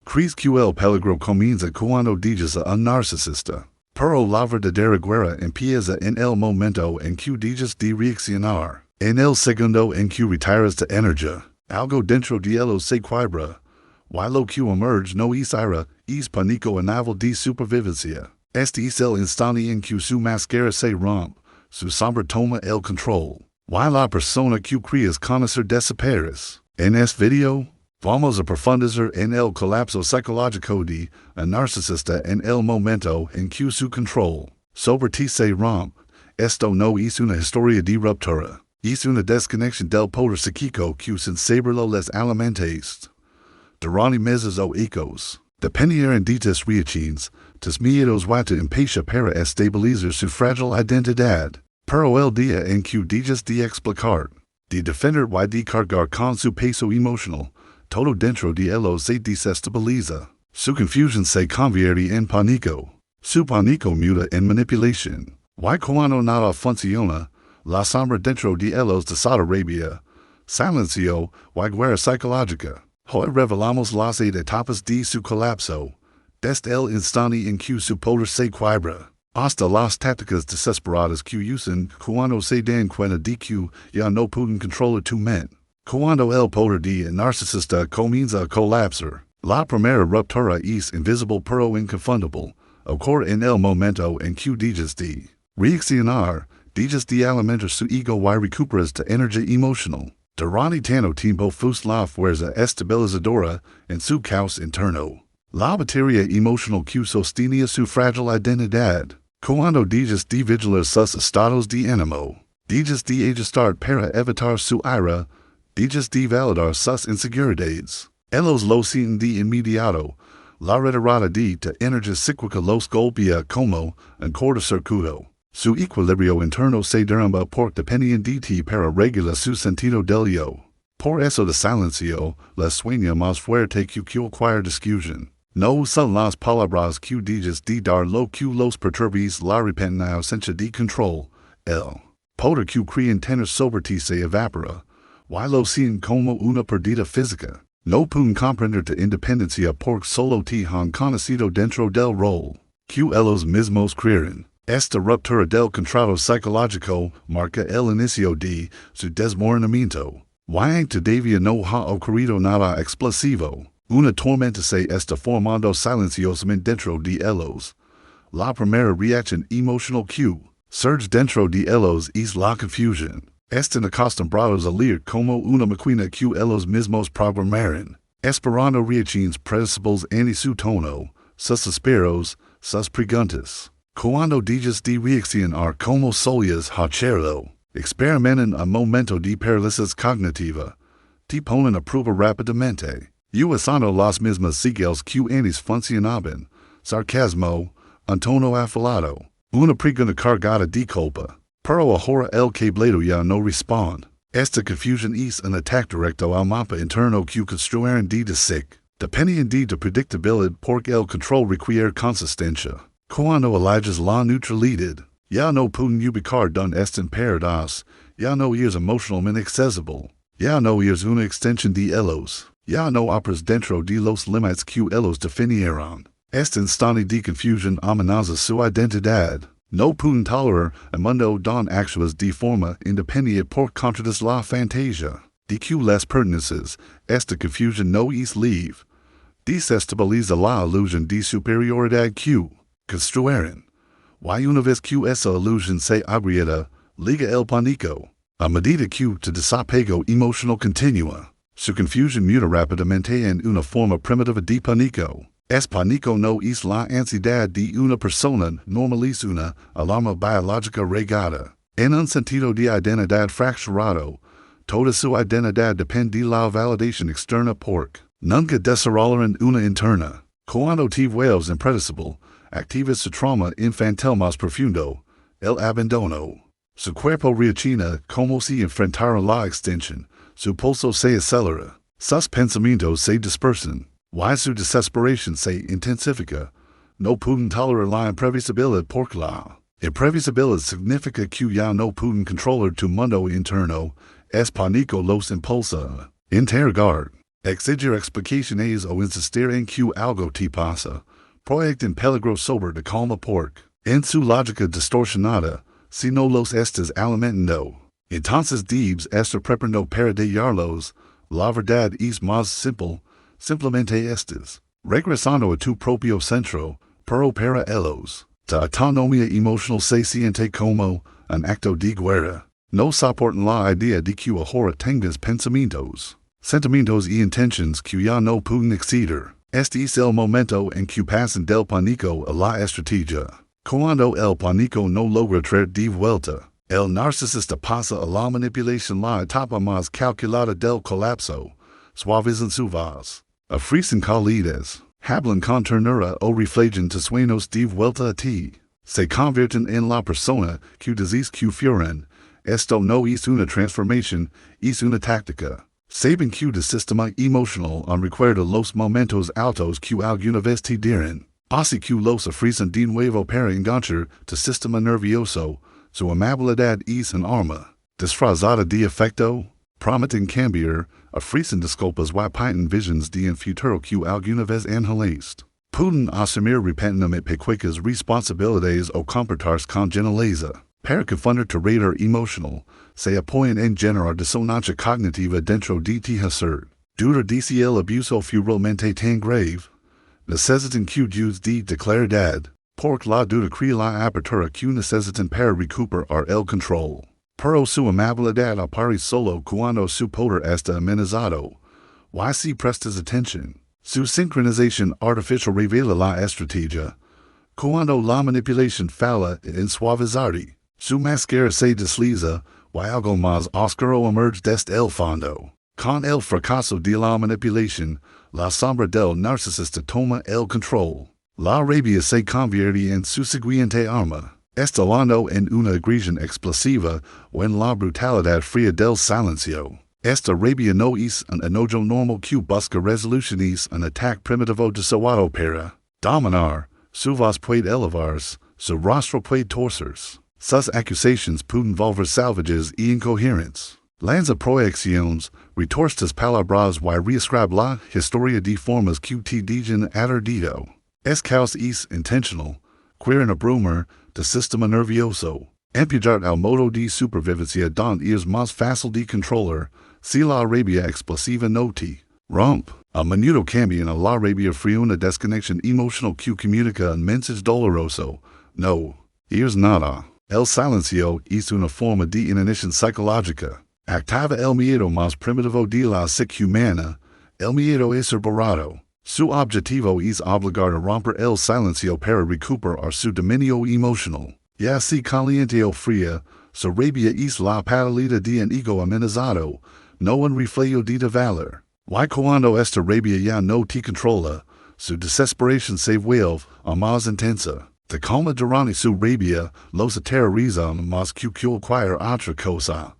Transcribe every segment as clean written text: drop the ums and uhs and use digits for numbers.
Cris QL peligro comienza cuando dices a un narcisista. Pero la verdadera guerra empieza en el momento en que dejas de reaccionar. En el segundo en que retiras de energía. Algo dentro de ello se quiebra. Y lo que emerge no es ira, es pánico a nivel de supervivencia. Este es el instante en que su máscara se rompe, su sombra toma el control. Y la persona que crees conocer desaparece. En este video, vamos a profundizar en el colapso psicológico de un narcisista en el momento en que su control sobre ti se rompe. Esto no es una historia de ruptura. Es una desconexión del poder psíquico que sensibiliza les alimentes. Durante meses o ecos, dependieron de tus reacciones, tus miedos y tu impaciencia para estabilizar su frágil identidad. Pero el día en que dejas de explicar, de defender y de cargar con su peso emocional, todo dentro de ello se desestabiliza. Su confusión se convierte en pánico. Su pánico muta en manipulación. Y cuando nada funciona, la sombra dentro de ellos desata rabia, silencio y guerra psicológica. Hoy revelamos las etapas de su colapso, desde el instante en que su poder se quiebra, hasta las tácticas desesperadas que usan cuando se dan cuenta de que ya no pueden controlar tu mente. Cuando el poder de un narcisista comienza a colapsar, la primera ruptura es invisible pero inconfundible, ocurre en el momento en que dejas de reaccionar, dejas de alimentar su ego y recuperas tu energía emocional. Durante tanto tiempo fuiste la fuerza estabilizadora en su caos interno. La batería emocional que sostenía su frágil identidad. Cuando dejas de vigilar sus estados de ánimo, dejas de ajustar para evitar su ira, dejas de validar sus inseguridades. Ellos lo sienten de inmediato. La retirada de tu energía psíquica los golpea como un cortocircuito. Su equilibrio interno se derrumba por dependían de ti para regular su sentido del yo. Por eso de silencio, la sueña más fuerte que cualquier discusión. No son las palabras que dejas de dar lo que los perturbes la repentina ausencia de control. El poder que creen tener sobre ti se evapora. Y lo sienten como una pérdida física. No pueden comprender tu independencia porque solo te han conocido dentro del rol que ellos mismos creen. Esta ruptura del contrato psicológico marca el inicio de su desmoronamiento. Y todavía no ha ocurrido nada explosivo. Una tormenta se está formando silenciosamente dentro de ellos. La primera reacción emocional que surge dentro de ellos es la confusión. Están acostumbrados a leer como una máquina que ellos mismos programaron, esperando reacciones predecibles en su tono, sus suspiros, sus preguntas. Cuando dejas de reaccionar como solías hacerlo, experimentan un momento de parálisis cognitiva, te ponen a prueba rápidamente, usando las mismas señales que antes funcionaban, sarcasmo, un tono afilado, una pregunta cargada de culpa, pero ahora el cableado ya no responde. Esta confusión es un ataque directo al mapa interno que construyeron de SIC, dependiendo de tu predictabilidad porque el control requiere consistencia. Cuando eliges la neutralidad, ya no pueden ubicar donde están parados, ya no eres emocionalmente accesible, ya no eres una extensión de ellos, ya no operas dentro de los límites que ellos definieron. Este instante de confusión amenaza su identidad. No pueden tolerar un mundo donde actúas de forma independiente por contradecir la fantasía de que les perteneces. Esta confusión no es libre. Desestabiliza la ilusión de superioridad que construyeron. Y una vez que esa ilusión se agrieta, liga el pánico. A medida que tu desapego emocional continúa, su confusión muta rápidamente en una forma primitiva de pánico. Es pánico no es la ansiedad de una persona normal, es una alarma biológica regada. En un sentido de identidad fracturado, toda su identidad depende de la validación externa porque nunca desarrollaron una interna. Cuando te vuelves impredecible, activas su trauma infantil más profundo, el abandono. Su cuerpo reacciona como si enfrentara la extinción, su pulso se acelera, sus pensamientos se dispersan, y su desesperación se intensifica. No pueden tolerar la imprevisibilidad porque la imprevisibilidad significa que ya no pueden controlar tu mundo interno. Es pánico los impulsa interrogar. Exigir explicaciones o insistir en que algo te pasa. Proyecto en peligro sobre de calma porque, en su lógica distorsionada, si no los estés alimentando, entonces debes estar preparando para hallarlos. La verdad es más simple, simplemente estés regresando a tu propio centro, pero para ellos. Tu autonomía emocional se siente como un acto de guerra. No soportan la idea de que ahora tengas pensamientos, sentimientos y intentions que ya no pueden exceder. Este es el momento en que pasan del pánico a la estrategia. Cuando el pánico no logra traer de vuelta, el narcisista pasa a la manipulación, la etapa más calculada del colapso. Suavizan su voz, ofrecen calidez, hablan con ternura o reflejan tus sueños de vuelta a ti. Se convierten en la persona que dices que fueron. Esto no es una transformación, es una táctica. Saben que el sistema emocional recuerda los momentos altos que alguna vez te dieron. Así que los ofrecen de nuevo para enganchar tu sistema nervioso. Su amabilidad es un arma disfrazada de afecto. Prometen cambiar, ofrecen disculpas y pintan visions de un futuro que alguna vez angelaste. Pueden asumir repentinamente pequeñas responsabilidades o comportarse con gentileza. Para confundir tu radar emocional, se apoyan en generar disonancia cognitiva dentro de ti hacer. Duda de si el abuso fue realmente tan grave. Necesitan que de claridad, porque la duda crea la apertura que necesitan para recuperar el control. Pero su amabilidad aparece solo cuando su poder está amenazado. Y si prestas atención, su sincronización artificial revela la estrategia. Cuando la manipulación falla en suavizarte, su máscara se desliza, y algo más oscuro emerge desde el fondo. Con el fracaso de la manipulación, la sombra del narcisista toma el control. La rabia se convierte en su siguiente arma, estalando en una agresión explosiva o en la brutalidad fría del silencio. Esta rabia no es un enojo normal que busca resolución, es un ataque primitivo deseado para dominar. Su voz puede elevarse, su rostro puede torcerse. Sus acusaciones pueden volver salvajes y incoherentes. Lanza proyecciones, retorce palabras y reescribe la historia de formas que te dejan aturdido. Es caos es intentional, quieren abrumar tu sistema nervioso. Empujar al modo de supervivencia donde es más fácil de controlar. Si la rabia explosiva no te rompe, a menudo cambian a la rabia fría, una desconexión emocional que comunica un mensaje doloroso. No, es nada. El silencio es una forma de inanición psicológica. Activa el miedo más primitivo de la psique humana. El miedo es cerborado. Su objetivo es obligar a romper el silencio para recuperar su dominio emocional. Ya si caliente o fría, su rabia es la patalidad de un ego amenazado, no un reflejo de valor. Y cuando esta rabia ya no te controla, su desesperación se vuelve a más intensa. Te calma durante su rabia, los aterrorizan más que cualquier otra cosa.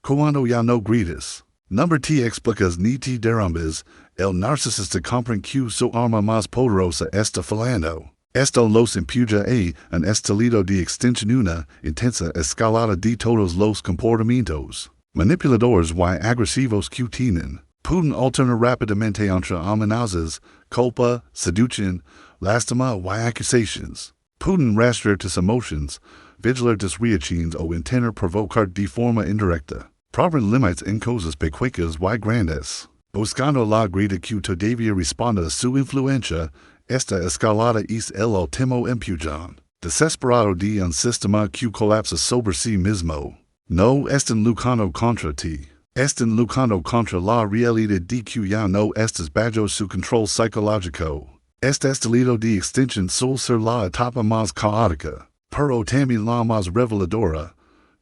Cuando ya no gritas, number te explicas ni te derrumbes, el narcisista comprende que su arma más poderosa está fallando. Esto los empuja a un estilo de extensión, una intensa escalada de todos los comportamientos manipuladores y agresivos que tienen. Pueden alternar rápidamente entre amenazas, culpa, seducción, lástima y acusaciones. Pueden rastrear tus emociones, vigilar tus reacciones o intentar provocar de forma indirecta. Probar límites en cosas pequeñas y grandes. Buscando la grita que todavía responda a su influencia, esta escalada es el último empujón. Desesperado de un sistema que colapsa sobre sí mismo. No están luchando contra ti. Están luchando contra la realidad de que ya no estás bajo su control psicológico. Este estilo de extensión suele ser la etapa más caótica, pero también la más reveladora.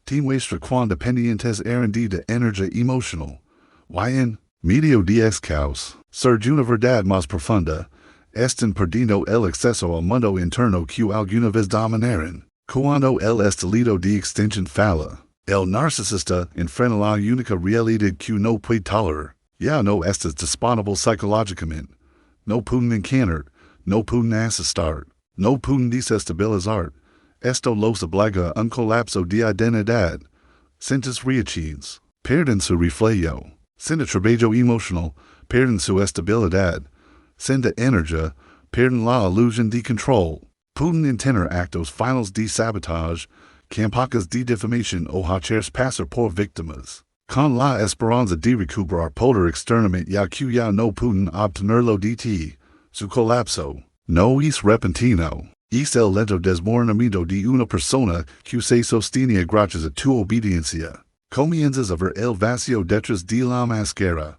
Te muestra cuán dependientes eran de energía emocional. Y en medio de este caos, surge una verdad más profunda. Están perdiendo el acceso al mundo interno que alguna vez dominaron. Cuando el estilo de extensión falla, el narcisista enfrenta la única realidad que no puede tolerar. Ya no estás disponible psicológicamente. No pueden encantar, no pueden asustar, no pueden desestabilizar. Esto los obliga a un colapso de identidad. Sientes reacciones, pierden su reflejo. Sin trabajo emocional, pierden su estabilidad. Sin de energía, pierden la illusión de control. Pueden tener actos finales de sabotage, campañas de difamación o hacerse pasar por víctimas. Con la esperanza de recuperar poder externamente ya que ya no pueden obtenerlo de ti. Su colapso no es repentino. Es el lento desmoronamiento de una persona que se sostiene gracias a tu obediencia. Comienzas a ver el vacío detrás de la máscara.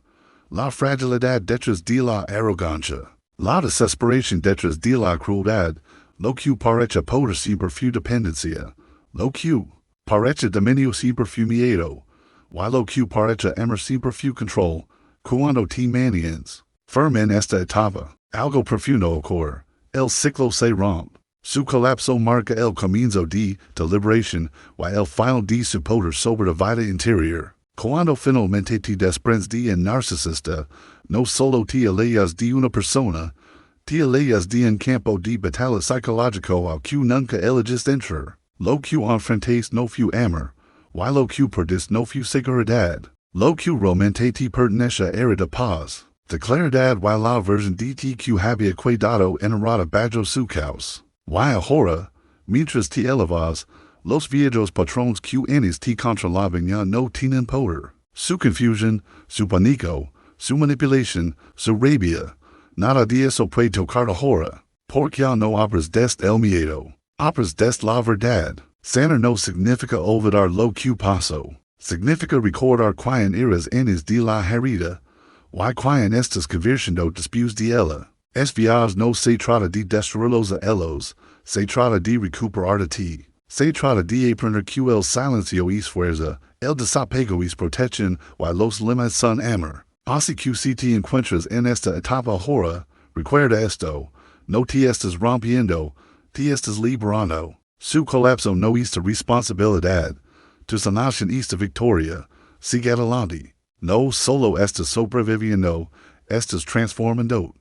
La fragilidad detrás de la arrogancia. La desesperación detrás de la crueldad. Lo que parece poder super su dependencia. Lo que parece dominio super su miedo. Lo que parece amor super su control. Cuando te mantienes firme en esta etapa, algo profundo ocurre. El ciclo se rompe. Su colapso marca el comienzo de liberación, el final de su poder sobre la vida interior. Cuando finalmente te desprendes de un narcisista, no solo te alejas de una persona, te alejas de un campo de batalla psicológico al que nunca elegiste entrar. Lo que enfrentes no fue amor, lo que perdiste no fue seguridad. Lo que realmente te pertenece era de paz, de claridad la version de ti que había cuidado enamorada bajo su caos. Ahora, mientras te elevas, los viejos patrones que antes te controlaban ya no tienen poder. Su confusión, su pánico, su manipulación, su rabia, nada de eso puede tocar ahora, porque ya no obras desde el miedo, obras desde la verdad. Sanar no significa olvidar lo que pasó, significa recordar quién eras antes de la herida, quién estás convirtiendo después de ella. Es viaje no se trata de destruirlos a ellos, se trata de recuperar de ti. Se trata de aprender que el silencio es fuerza, el desapego es protección, los límites son amor. Así que si te encuentras en esta etapa ahora, recuerda esto, no te estás rompiendo, te estás liberando. Su colapso no es tu responsabilidad, tu sanación es tu victoria. Sigue adelante. No solo estás sobreviviendo, estás transformando.